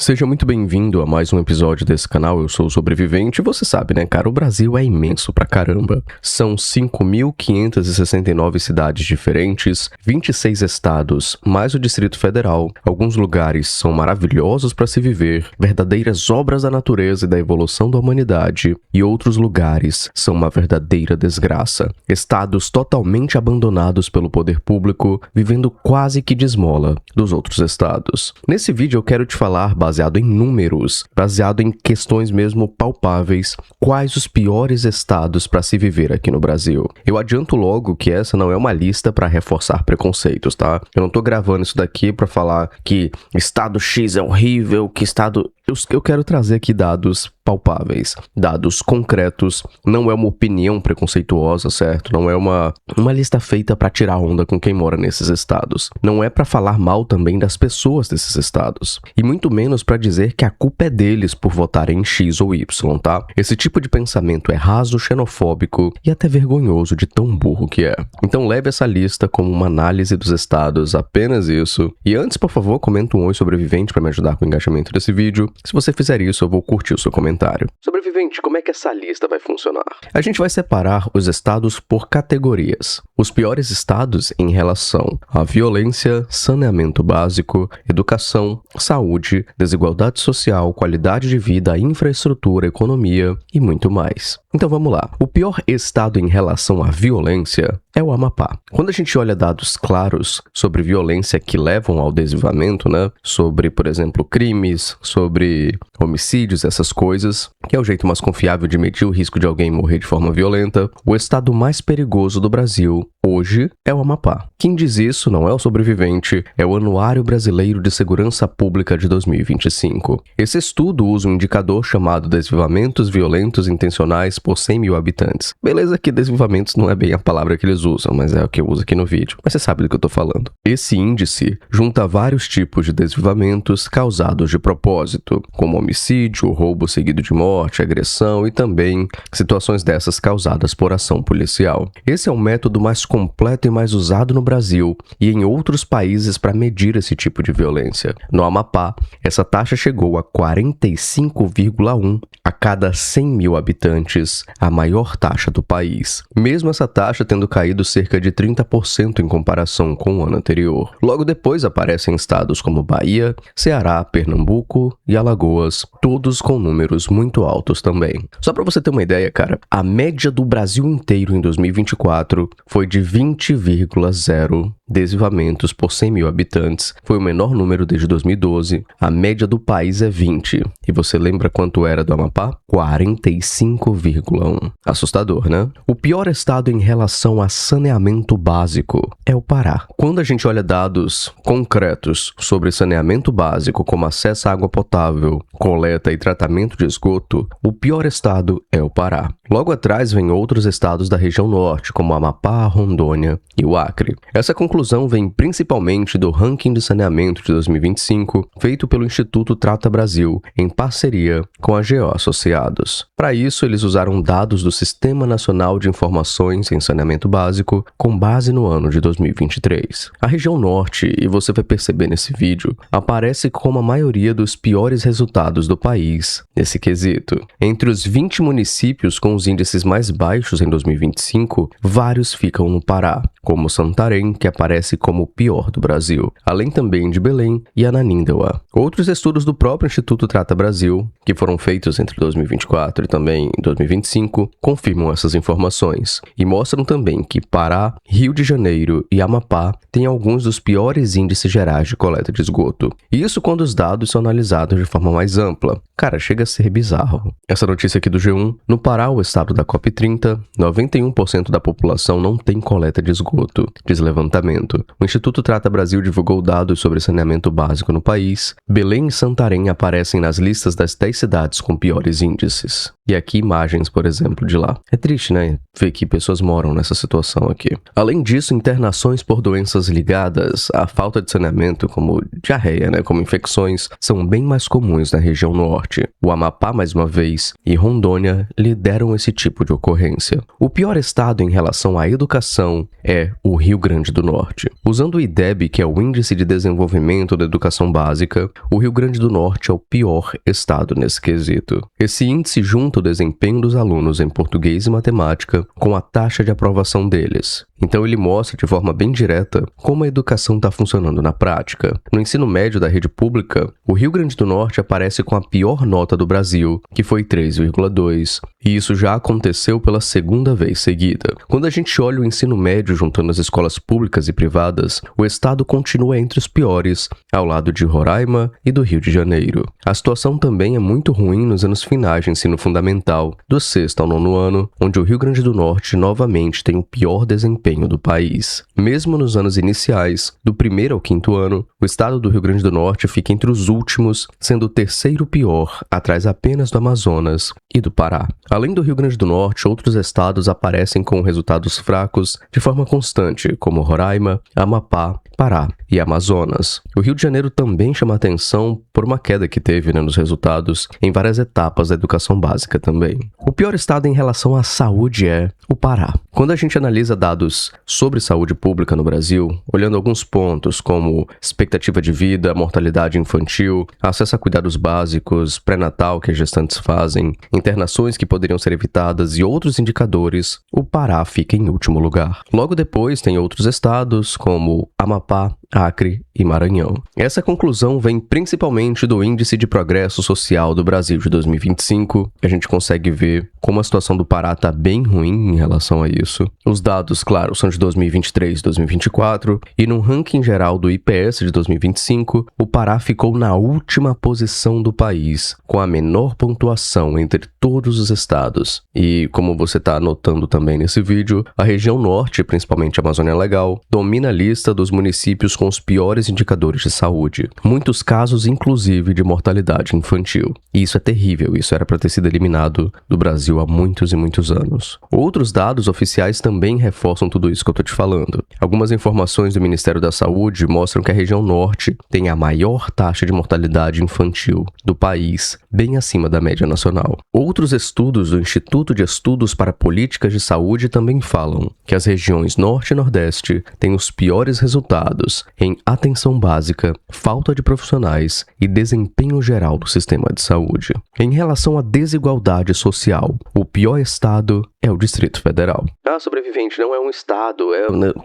Seja muito bem-vindo a mais um episódio desse canal. Eu sou o Sobrevivente e você sabe, né, cara? O Brasil é imenso pra caramba. São 5.569 cidades diferentes, 26 estados, mais o Distrito Federal. Alguns lugares são maravilhosos pra se viver, verdadeiras obras da natureza e da evolução da humanidade, e outros lugares são uma verdadeira desgraça. Estados totalmente abandonados pelo poder público, vivendo quase que de esmola dos outros estados. Nesse vídeo eu quero te falar, baseado em números, baseado em questões mesmo palpáveis, quais os piores estados para se viver aqui no Brasil. Eu adianto logo que essa não é uma lista para reforçar preconceitos, tá? Eu não tô gravando isso daqui para falar que estado X é horrível, que estado... Eu quero trazer aqui dados palpáveis, dados concretos, não é uma opinião preconceituosa, certo? Não é uma lista feita para tirar onda com quem mora nesses estados. Não é para falar mal também das pessoas desses estados. E muito menos para dizer que a culpa é deles por votarem em X ou Y, tá? Esse tipo de pensamento é raso, xenofóbico e até vergonhoso de tão burro que é. Então leve essa lista como uma análise dos estados, apenas isso. E antes, por favor, comenta um oi sobrevivente para me ajudar com o engajamento desse vídeo. Se você fizer isso, eu vou curtir o seu comentário. Sobrevivente, como é que essa lista vai funcionar? A gente vai separar os estados por categorias. Os piores estados em relação à violência, saneamento básico, educação, saúde, desigualdade social, qualidade de vida, infraestrutura, economia e muito mais. Então vamos lá. O pior estado em relação à violência é o Amapá. Quando a gente olha dados claros sobre violência que levam ao desvivamento, né? Sobre, por exemplo, crimes, sobre homicídios, essas coisas, que é o jeito mais confiável de medir o risco de alguém morrer de forma violenta, o estado mais perigoso do Brasil hoje é o Amapá. Quem diz isso não é o Sobrevivente, é o Anuário Brasileiro de Segurança Pública de 2025. Esse estudo usa um indicador chamado Desvivamentos Violentos Intencionais por 100 mil habitantes. Beleza que desvivamentos não é bem a palavra que eles usam, mas é o que eu uso aqui no vídeo. Mas você sabe do que eu tô falando. Esse índice junta vários tipos de desvivamentos causados de propósito, como homicídio, roubo seguido de morte, agressão e também situações dessas causadas por ação policial. Esse é o método mais completo e mais usado no Brasil e em outros países para medir esse tipo de violência. No Amapá, essa taxa chegou a 45,1 a cada 100 mil habitantes, a maior taxa do país. Mesmo essa taxa tendo caído cerca de 30% em comparação com o ano anterior. Logo depois aparecem estados como Bahia, Ceará, Pernambuco e Alagoas, todos com números muito altos também. Só para você ter uma ideia, cara, a média do Brasil inteiro em 2024 foi de 20,0 desvivamentos por 100 mil habitantes. Foi o menor número desde 2012. A média do país é 20. E você lembra quanto era do Amapá? 45,1. Assustador, né? O pior estado em relação a saneamento básico é o Pará. Quando a gente olha dados concretos sobre saneamento básico, como acesso à água potável, coleta e tratamento de esgoto, o pior estado é o Pará. Logo atrás vem outros estados da região norte, como Amapá, Rondônia e o Acre. Essa conclusão vem principalmente do ranking de saneamento de 2025, feito pelo Instituto Trata Brasil, em parceria com a GO Associados. Para isso, eles usaram dados do Sistema Nacional de Informações em Saneamento Básico, com base no ano de 2023. A região norte, e você vai perceber nesse vídeo, aparece como a maioria dos piores resultados do país nesse quesito. Entre os 20 municípios com os índices mais baixos em 2025, vários ficam no Pará, como Santarém, que aparece como o pior do Brasil, além também de Belém e Ananindeua. Outros estudos do próprio Instituto Trata Brasil, que foram feitos entre 2024 e também 2025, confirmam essas informações e mostram também que Pará, Rio de Janeiro e Amapá têm alguns dos piores índices gerais de coleta de esgoto. Isso quando os dados são analisados de forma mais ampla. Cara, chega a ser bizarro. Essa notícia aqui do G1, no Pará, o estado da COP30, 91% da população não tem coleta de esgoto, diz levantamento. O Instituto Trata Brasil divulgou dados sobre saneamento básico no país. Belém e Santarém aparecem nas listas das 10 cidades com piores índices. E aqui imagens, por exemplo, de lá. É triste, né? Ver que pessoas moram nessa situação aqui. Além disso, internações por doenças ligadas à falta de saneamento, como diarreia, né? Como infecções, são bem mais comuns na região norte. O Amapá, mais uma vez, e Rondônia lideram esse tipo de ocorrência. O pior estado em relação à educação é é o Rio Grande do Norte. Usando o IDEB, que é o Índice de Desenvolvimento da Educação Básica, o Rio Grande do Norte é o pior estado nesse quesito. Esse índice junta o desempenho dos alunos em português e matemática com a taxa de aprovação deles. Então ele mostra de forma bem direta como a educação está funcionando na prática. No ensino médio da rede pública, o Rio Grande do Norte aparece com a pior nota do Brasil, que foi 3,2, e isso já aconteceu pela segunda vez seguida. Quando a gente olha o ensino médio juntando as escolas públicas e privadas, o estado continua entre os piores, ao lado de Roraima e do Rio de Janeiro. A situação também é muito ruim nos anos finais de ensino fundamental, do 6º ao 9º ano, onde o Rio Grande do Norte novamente tem o pior desempenho do país. Mesmo nos anos iniciais, do 1º ao 5º ano, o estado do Rio Grande do Norte fica entre os últimos, sendo o terceiro pior, atrás apenas do Amazonas e do Pará. Além do Rio Grande do Norte, outros estados aparecem com resultados fracos de forma constante, como Roraima, Amapá, Pará e Amazonas. O Rio de Janeiro também chama atenção por uma queda que teve nos resultados em várias etapas da educação básica também. O pior estado em relação à saúde é o Pará. Quando a gente analisa dados sobre saúde pública no Brasil, olhando alguns pontos como expectativa de vida, mortalidade infantil, acesso a cuidados básicos, pré-natal que as gestantes fazem, internações que poderiam ser evitadas e outros indicadores, o Pará fica em último lugar. Logo depois tem outros estados como Amapá, Acre e Maranhão. Essa conclusão vem principalmente do Índice de Progresso Social do Brasil de 2025. A gente consegue ver como a situação do Pará está bem ruim em relação a isso. Os dados, claro, são de 2023 e 2024, e no ranking geral do IPS de 2025, o Pará ficou na última posição do país, com a menor pontuação entre todos os estados. E, como você está anotando também nesse vídeo, a região norte, principalmente a Amazônia Legal, domina a lista dos municípios com os piores indicadores de saúde. Muitos casos, inclusive, de mortalidade infantil. E isso é terrível, isso era para ter sido eliminado do Brasil há muitos e muitos anos. Outros dados oficiais também reforçam tudo isso que eu estou te falando. Algumas informações do Ministério da Saúde mostram que a região norte tem a maior taxa de mortalidade infantil do país, bem acima da média nacional. Outros estudos do Instituto de Estudos para Políticas de Saúde também falam que as regiões norte e nordeste têm os piores resultados em atenção básica, falta de profissionais e desempenho geral do sistema de saúde. Em relação à desigualdade social, o pior estado é o Distrito Federal. Sobrevivente não é um estado,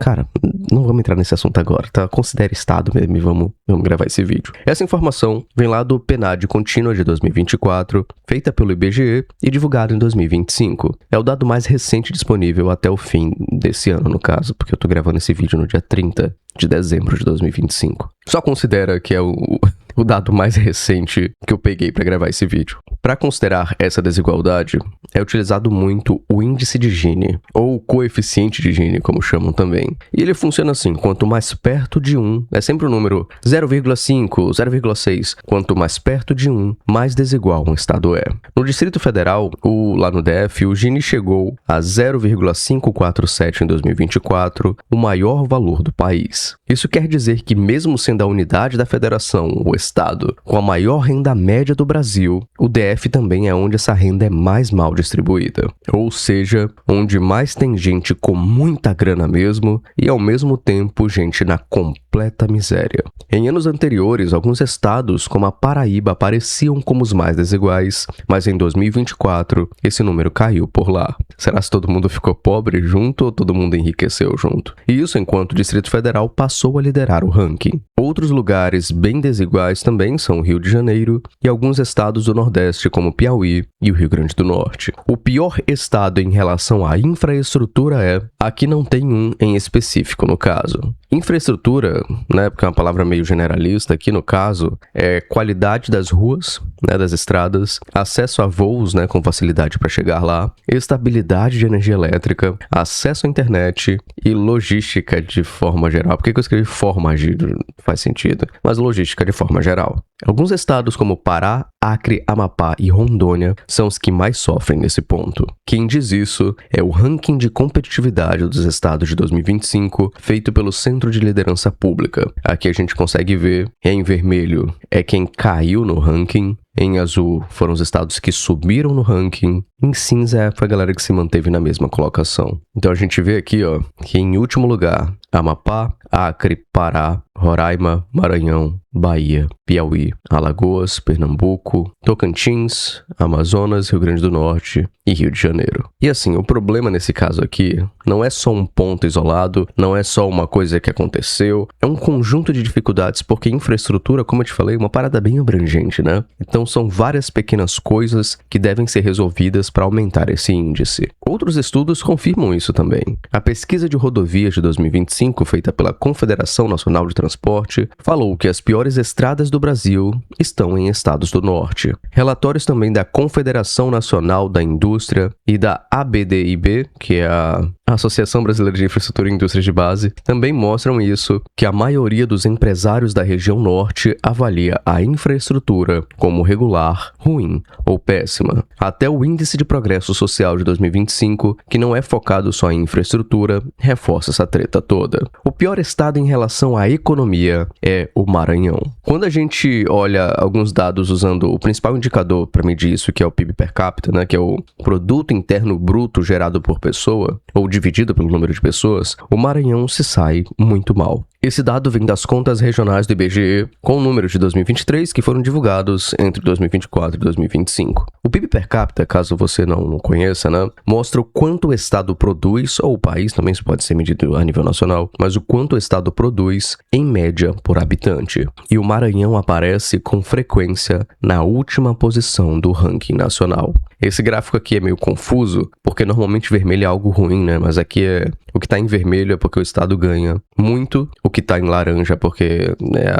Cara, não vamos entrar nesse assunto agora, tá? Considere estado mesmo e vamos gravar esse vídeo. Essa informação vem lá do PNAD Contínua de 2024, feita pelo IBGE e divulgado em 2025. É o dado mais recente disponível até o fim desse ano, no caso, porque eu tô gravando esse vídeo no dia 30 de dezembro de 2025. Só considera que é o dado mais recente que eu peguei para gravar esse vídeo. Para considerar essa desigualdade, é utilizado muito o índice de Gini, ou coeficiente de Gini, como chamam também. E ele funciona assim: quanto mais perto de 1, é sempre o número 0,5, 0,6. Quanto mais perto de 1, mais desigual um estado é. No Distrito Federal, lá no DF, o Gini chegou a 0,547 em 2024, o maior valor do país. Isso quer dizer que, mesmo sendo a unidade da federação, o estado, com a maior renda média do Brasil, o DF também é onde essa renda é mais mal distribuída. Ou seja, onde mais tem gente com muita grana mesmo e, ao mesmo tempo, gente na completa miséria. Em anos anteriores, alguns estados, como a Paraíba, apareciam como os mais desiguais, mas em 2024, esse número caiu por lá. Será que todo mundo ficou pobre junto ou todo mundo enriqueceu junto? E isso enquanto o Distrito Federal passou a liderar o ranking. Outros lugares bem desiguais também são o Rio de Janeiro e alguns estados do Nordeste, como Piauí e o Rio Grande do Norte. O pior estado em relação à infraestrutura aqui não tem um em específico no caso. Infraestrutura, né, porque é uma palavra meio generalista, aqui no caso, é qualidade das ruas, né, das estradas, acesso a voos, né, com facilidade para chegar lá, estabilidade de energia elétrica, acesso à internet e logística de forma geral. Por que eu escrevi forma, faz sentido, mas logística de forma geral. Alguns estados como Pará, Acre, Amapá e Rondônia são os que mais sofrem nesse ponto. Quem diz isso é o ranking de competitividade dos estados de 2025, feito pelo Centro centro de liderança pública. Aqui a gente consegue ver, em vermelho é quem caiu no ranking, em azul foram os estados que subiram no ranking, em cinza foi a galera que se manteve na mesma colocação. Então a gente vê aqui, ó, que em último lugar, Amapá, Acre, Pará, Roraima, Maranhão, Bahia, Piauí, Alagoas, Pernambuco, Tocantins, Amazonas, Rio Grande do Norte e Rio de Janeiro. E assim, o problema nesse caso aqui não é só um ponto isolado, não é só uma coisa que aconteceu, é um conjunto de dificuldades, porque infraestrutura, como eu te falei, é uma parada bem abrangente, né? Então são várias pequenas coisas que devem ser resolvidas para aumentar esse índice. Outros estudos confirmam isso também. A pesquisa de rodovias de 2025, feita pela Confederação Nacional de Transporte, falou que as piores estradas do Brasil estão em estados do norte. Relatórios também da Confederação Nacional da Indústria e da ABDIB, que é a Associação Brasileira de Infraestrutura e Indústrias de Base, também mostram isso, que a maioria dos empresários da região norte avalia a infraestrutura como regular, ruim ou péssima. Até o Índice de Progresso Social de 2025, que não é focado só em infraestrutura, reforça essa treta toda. O pior estado em relação à economia é o Maranhão. Quando a gente olha alguns dados usando o principal indicador para medir isso, que é o PIB per capita, né, que é o Produto Interno Bruto gerado por pessoa, ou dividido pelo número de pessoas, o Maranhão se sai muito mal. Esse dado vem das contas regionais do IBGE, com números de 2023 que foram divulgados entre 2024 e 2025. O PIB per capita, caso você não conheça, né, mostra o quanto o estado produz, ou o país também isso pode ser medido a nível nacional, mas o quanto o estado produz em média por habitante. E o Maranhão aparece com frequência na última posição do ranking nacional. Esse gráfico aqui é meio confuso, porque normalmente vermelho é algo ruim, né? Mas aqui o que tá em vermelho é porque o estado ganha muito, o que tá em laranja é porque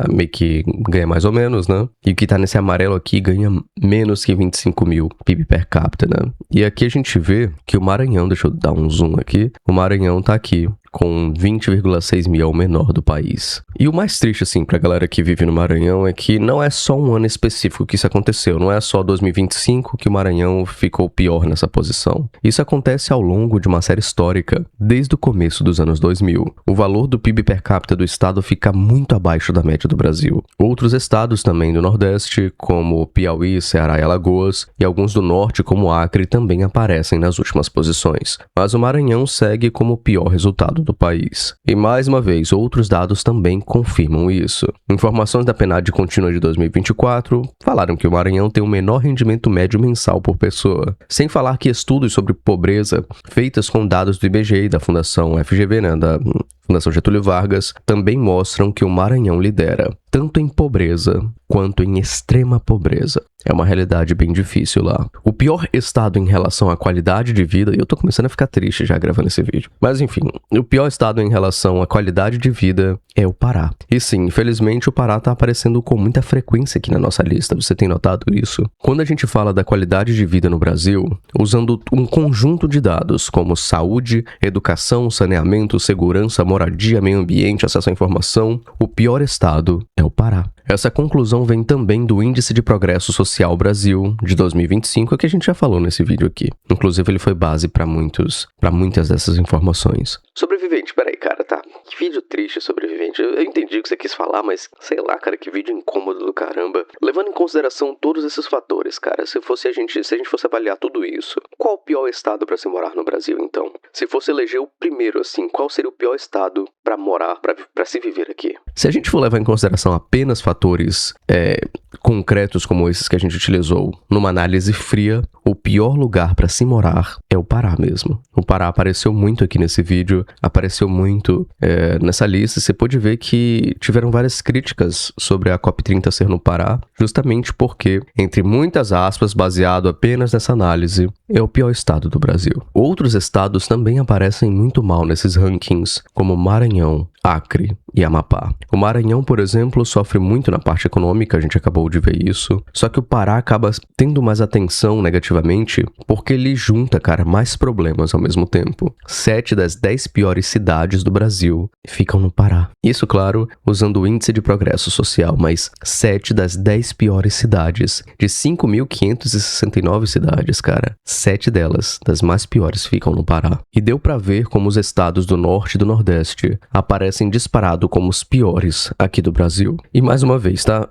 meio que ganha mais ou menos, né? E o que tá nesse amarelo aqui ganha menos que 25 mil PIB per capita, né? E aqui a gente vê que o Maranhão, deixa eu dar um zoom aqui, o Maranhão tá aqui, com 20,6 mil, é o menor do país. E o mais triste, assim, pra galera que vive no Maranhão é que não é só um ano específico que isso aconteceu, não é só 2025 que o Maranhão ficou pior nessa posição. Isso acontece ao longo de uma série histórica, desde o começo dos anos 2000. O valor do PIB per capita do estado fica muito abaixo da média do Brasil. Outros estados também do Nordeste, como Piauí, Ceará e Alagoas, e alguns do Norte, como Acre, também aparecem nas últimas posições. Mas o Maranhão segue como o pior resultado do país. E mais uma vez, outros dados também confirmam isso. Informações da PNAD contínua de 2024 falaram que o Maranhão tem o menor rendimento médio mensal por pessoa. Sem falar que estudos sobre pobreza, feitos com dados do IBGE e da Fundação FGV, né, da Fundação Getúlio Vargas, também mostram que o Maranhão lidera, tanto em pobreza quanto em extrema pobreza. É uma realidade bem difícil lá. O pior estado em relação à qualidade de vida, e eu tô começando a ficar triste já gravando esse vídeo, mas enfim, o pior estado em relação à qualidade de vida é o Pará. E sim, infelizmente o Pará tá aparecendo com muita frequência aqui na nossa lista, você tem notado isso? Quando a gente fala da qualidade de vida no Brasil, usando um conjunto de dados como saúde, educação, saneamento, segurança, moradia, meio ambiente, acesso à informação, o pior estado é o Pará. Essa conclusão vem também do Índice de Progresso Social Brasil de 2025, que a gente já falou nesse vídeo aqui. Inclusive, ele foi base para muitas dessas informações. Sobrevivente, peraí, cara, tá. Que vídeo triste, Sobrevivente. Eu entendi o que você quis falar, mas sei lá, cara, que vídeo incômodo do caramba. Levando em consideração todos esses fatores, cara, se a gente fosse avaliar tudo isso, qual o pior estado para se morar no Brasil, então? Se fosse eleger o primeiro, assim, qual seria o pior estado para morar, para se viver aqui? Se a gente for levar em consideração apenas fatores concretos como esses que a gente utilizou numa análise fria, o pior lugar para se morar é o Pará mesmo. O Pará apareceu muito aqui nesse vídeo, apareceu muito nessa lista. Você pode ver que tiveram várias críticas sobre a COP30 ser no Pará, justamente porque, entre muitas aspas, baseado apenas nessa análise, é o pior estado do Brasil. Outros estados também aparecem muito mal nesses rankings, como Maranhão, Acre e Amapá. O Maranhão, por exemplo, sofre muito na parte econômica, a gente acabou de ver isso, só que o Pará acaba tendo mais atenção negativamente porque ele junta, cara, mais problemas ao mesmo tempo. 7 das 10 piores cidades do Brasil Brasil ficam no Pará. Isso, claro, usando o índice de progresso social, mas 7 das 10 piores cidades, de 5.569 cidades, cara, 7 delas, das mais piores, ficam no Pará. E deu pra ver como os estados do Norte e do Nordeste aparecem disparado como os piores aqui do Brasil. E mais uma vez, tá?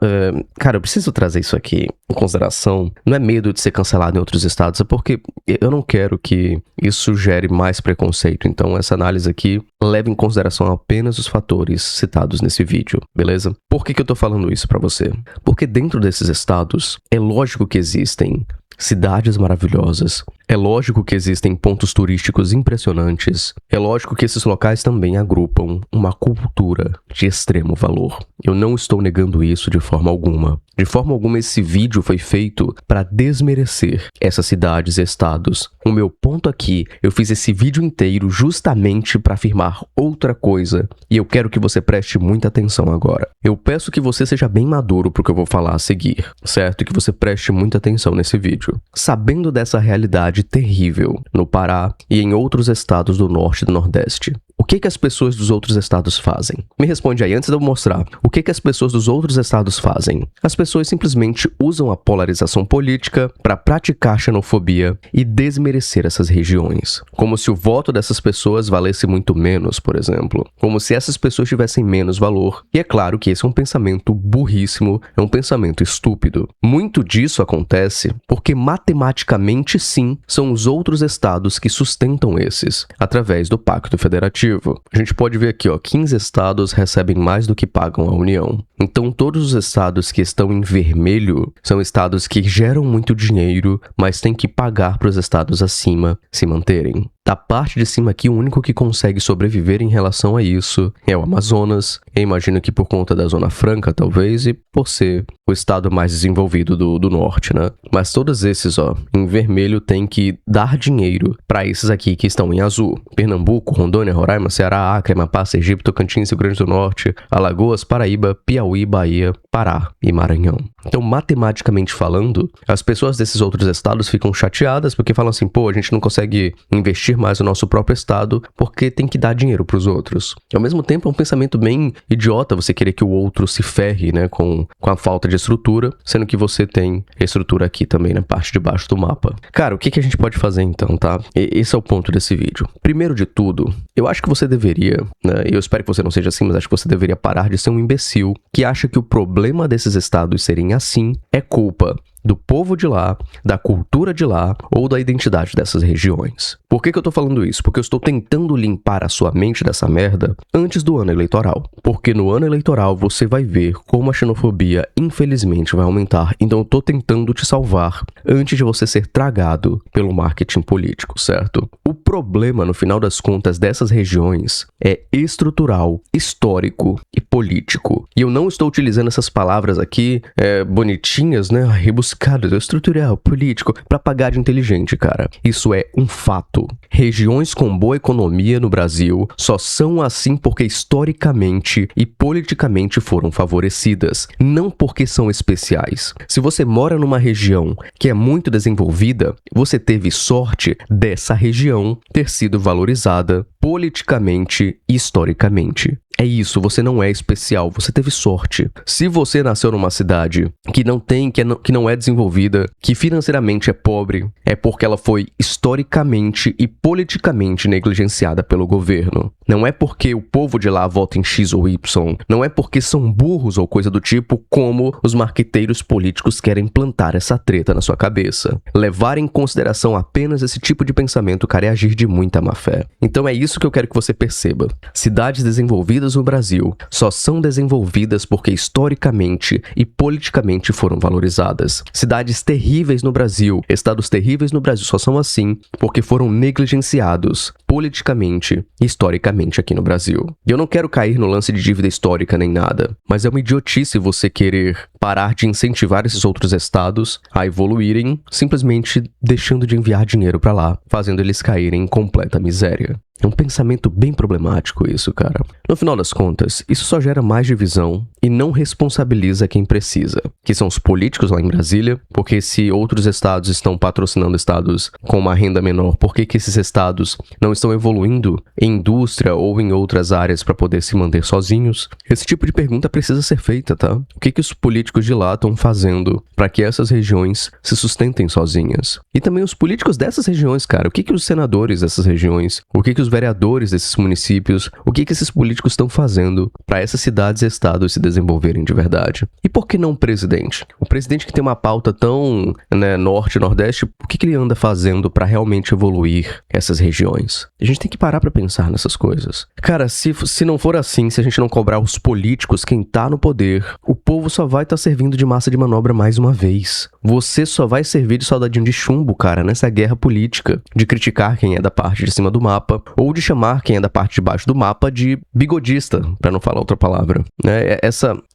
Cara, eu preciso trazer isso aqui em consideração. Não é medo de ser cancelado em outros estados, é porque eu não quero que isso gere mais preconceito. Então, essa análise aqui leva em consideração apenas os fatores citados nesse vídeo, beleza? Por que eu tô falando isso pra você? Porque dentro desses estados, é lógico que existem cidades maravilhosas, é lógico que existem pontos turísticos impressionantes, é lógico que esses locais também agrupam uma cultura de extremo valor. Eu não estou negando isso de forma alguma. De forma alguma esse vídeo foi feito para desmerecer essas cidades e estados. O meu ponto aqui, eu fiz esse vídeo inteiro justamente para afirmar outra coisa, e eu quero que você preste muita atenção agora. Eu peço que você seja bem maduro pro que eu vou falar a seguir, certo? E que você preste muita atenção nesse vídeo. Sabendo dessa realidade terrível no Pará e em outros estados do Norte e do Nordeste, o que as pessoas dos outros estados fazem? Me responde aí antes de eu mostrar. O que as pessoas dos outros estados fazem? As pessoas simplesmente usam a polarização política para praticar xenofobia e desmerecer essas regiões. Como se o voto dessas pessoas valesse muito menos, por exemplo. Como se essas pessoas tivessem menos valor. E é claro que esse é um pensamento burríssimo, é um pensamento estúpido. Muito disso acontece porque matematicamente sim, são os outros estados que sustentam esses, através do Pacto Federativo. A gente pode ver aqui, 15 estados recebem mais do que pagam à União. Então, todos os estados que estão em vermelho são estados que geram muito dinheiro, mas têm que pagar para os estados acima se manterem. Da parte de cima aqui, o único que consegue sobreviver em relação a isso é o Amazonas. Eu imagino que por conta da Zona Franca, talvez, e por ser o estado mais desenvolvido do norte, né? Mas todos esses, em vermelho, tem que dar dinheiro para esses aqui que estão em azul. Pernambuco, Rondônia, Roraima, Ceará, Acre, Amapá, Sergipe, Tocantins, Rio Grande do Norte, Alagoas, Paraíba, Piauí, Bahia, Pará e Maranhão. Então, matematicamente falando, as pessoas desses outros estados ficam chateadas porque falam assim, a gente não consegue investir mais no nosso próprio estado porque tem que dar dinheiro para os outros. Ao mesmo tempo, é um pensamento bem idiota você querer que o outro se ferre, né, com a falta de estrutura, sendo que você tem estrutura aqui também na parte de baixo do mapa. Cara, o que a gente pode fazer então, tá? Esse é o ponto desse vídeo. Primeiro de tudo, eu acho que você deveria, né, eu espero que você não seja assim, mas acho que você deveria parar de ser um imbecil que acha que o problema desses estados serem assim é culpa do povo de lá, da cultura de lá ou da identidade dessas regiões. Por que eu tô falando isso? Porque eu estou tentando limpar a sua mente dessa merda antes do ano eleitoral. Porque no ano eleitoral você vai ver como a xenofobia infelizmente vai aumentar. Então eu tô tentando te salvar antes de você ser tragado pelo marketing político, certo? O problema, no final das contas, dessas regiões é estrutural, histórico e político. E eu não estou utilizando essas palavras aqui bonitinhas, né? Rebuscadas, estrutural, político, pra pagar de inteligente, cara. Isso é um fato. Regiões com boa economia no Brasil só são assim porque historicamente e politicamente foram favorecidas, não porque são especiais. Se você mora numa região que é muito desenvolvida, você teve sorte dessa região ter sido valorizada politicamente e historicamente. É isso, você não é especial, você teve sorte. Se você nasceu numa cidade que não é desenvolvida, que financeiramente é pobre, é porque ela foi historicamente e politicamente negligenciada pelo governo. Não é porque o povo de lá vota em X ou Y, não é porque são burros ou coisa do tipo, como os marqueteiros políticos querem plantar essa treta na sua cabeça. Levar em consideração apenas esse tipo de pensamento, cara, é agir de muita má fé. Então é isso que eu quero que você perceba. Cidades desenvolvidas no Brasil só são desenvolvidas porque historicamente e politicamente foram valorizadas. Cidades terríveis no Brasil, estados terríveis no Brasil só são assim porque foram negligenciados politicamente e historicamente aqui no Brasil. E eu não quero cair no lance de dívida histórica nem nada, mas é uma idiotice você querer parar de incentivar esses outros estados a evoluírem simplesmente deixando de enviar dinheiro pra lá, fazendo eles caírem em completa miséria. É um pensamento bem problemático isso, cara. No final das contas, isso só gera mais divisão e não responsabiliza quem precisa, que são os políticos lá em Brasília, porque se outros estados estão patrocinando estados com uma renda menor, por que esses estados não estão estão evoluindo em indústria ou em outras áreas para poder se manter sozinhos? Esse tipo de pergunta precisa ser feita, tá? O que os políticos de lá estão fazendo para que essas regiões se sustentem sozinhas? E também os políticos dessas regiões, cara, o que os senadores dessas regiões, o que os vereadores desses municípios, o que esses políticos estão fazendo para essas cidades e estados se desenvolverem de verdade? E por que não o presidente? O presidente que tem uma pauta tão, norte e nordeste, o que ele anda fazendo para realmente evoluir essas regiões? A gente tem que parar para pensar nessas coisas. Cara, se não for assim, se a gente não cobrar os políticos, quem tá no poder, o povo só vai estar servindo de massa de manobra mais uma vez. Você só vai servir de soldadinho de chumbo, cara, nessa guerra política, de criticar quem é da parte de cima do mapa, ou de chamar quem é da parte de baixo do mapa de bigodista, pra não falar outra palavra.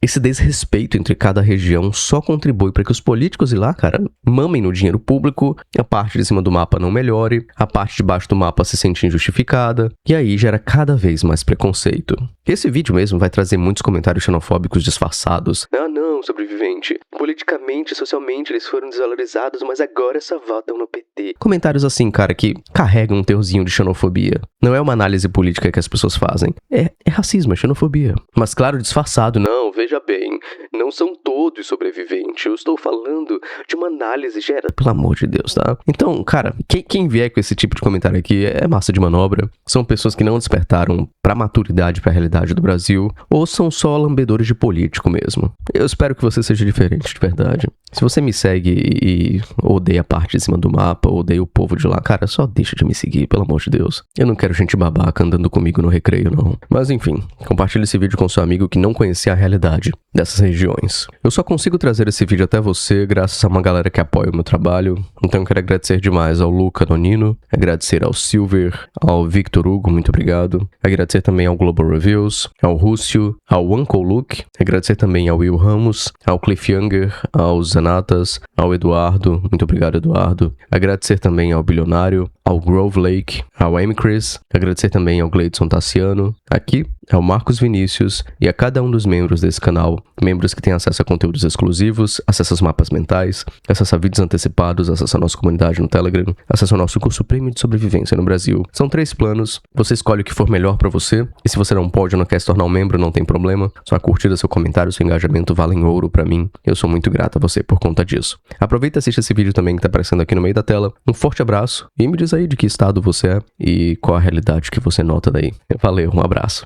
Esse desrespeito entre cada região só contribui para que os políticos de lá, cara, mamem no dinheiro público, a parte de cima do mapa não melhore, a parte de baixo do mapa se sente injustificada, e aí gera cada vez mais preconceito. Esse vídeo mesmo vai trazer muitos comentários xenofóbicos disfarçados. Ah não, sobrevivente, politicamente e socialmente eles foram desvalorizados, mas agora só votam no PT. Comentários assim, cara, que carregam um teorzinho de xenofobia. Não é uma análise política que as pessoas fazem. É racismo, é xenofobia. Mas claro, disfarçado. Não, veja bem, não são todos sobreviventes. Eu estou falando de uma análise geral. Pelo amor de Deus, tá? Então, cara, quem vier com esse tipo de comentário aqui é massa de manobra. São pessoas que não despertaram pra maturidade, pra realidade do Brasil, ou são só lambedores de político mesmo. Eu espero que você seja diferente, de verdade. Se você me segue e odeia a parte de cima do mapa, odeia o povo de lá, cara, só deixa de me seguir, pelo amor de Deus. Eu não quero gente babaca andando comigo no recreio, não. Mas enfim, compartilhe esse vídeo com seu amigo que não conhecia a realidade dessas regiões. Eu só consigo trazer esse vídeo até você graças a uma galera que apoia o meu trabalho. Então eu quero agradecer demais ao Luca Nonino, agradecer ao Silver, ao Victor Hugo, muito obrigado. Agradecer também ao Global Reviews, ao Rússio, ao Uncle Luke. Agradecer também ao Will Ramos, ao Cliff Younger, ao Zanatas, ao Eduardo, muito obrigado, Eduardo. Agradecer também ao Bilionário, ao Grove Lake, ao Amy Chris. Agradecer também ao Gleidson Tassiano, aqui, ao Marcos Vinícius e a cada um dos membros desse canal, membros que têm acesso a conteúdos exclusivos, acesso aos mapas mentais, acesso a vídeos antecipados, acesso à nossa comunidade no Telegram, acesso ao nosso curso Prêmio de Sobrevivência no Brasil. São 3 planos, você escolhe o que for melhor pra você, e se você não pode ou não quer se tornar um membro, não tem problema, sua curtida, seu comentário, seu engajamento valem ouro pra mim, eu sou muito grato a você por conta disso. Aproveita e assiste esse vídeo também que tá aparecendo aqui no meio da tela, um forte abraço, e me diz aí de que estado você é, e qual a realidade que você nota daí. Valeu, um abraço.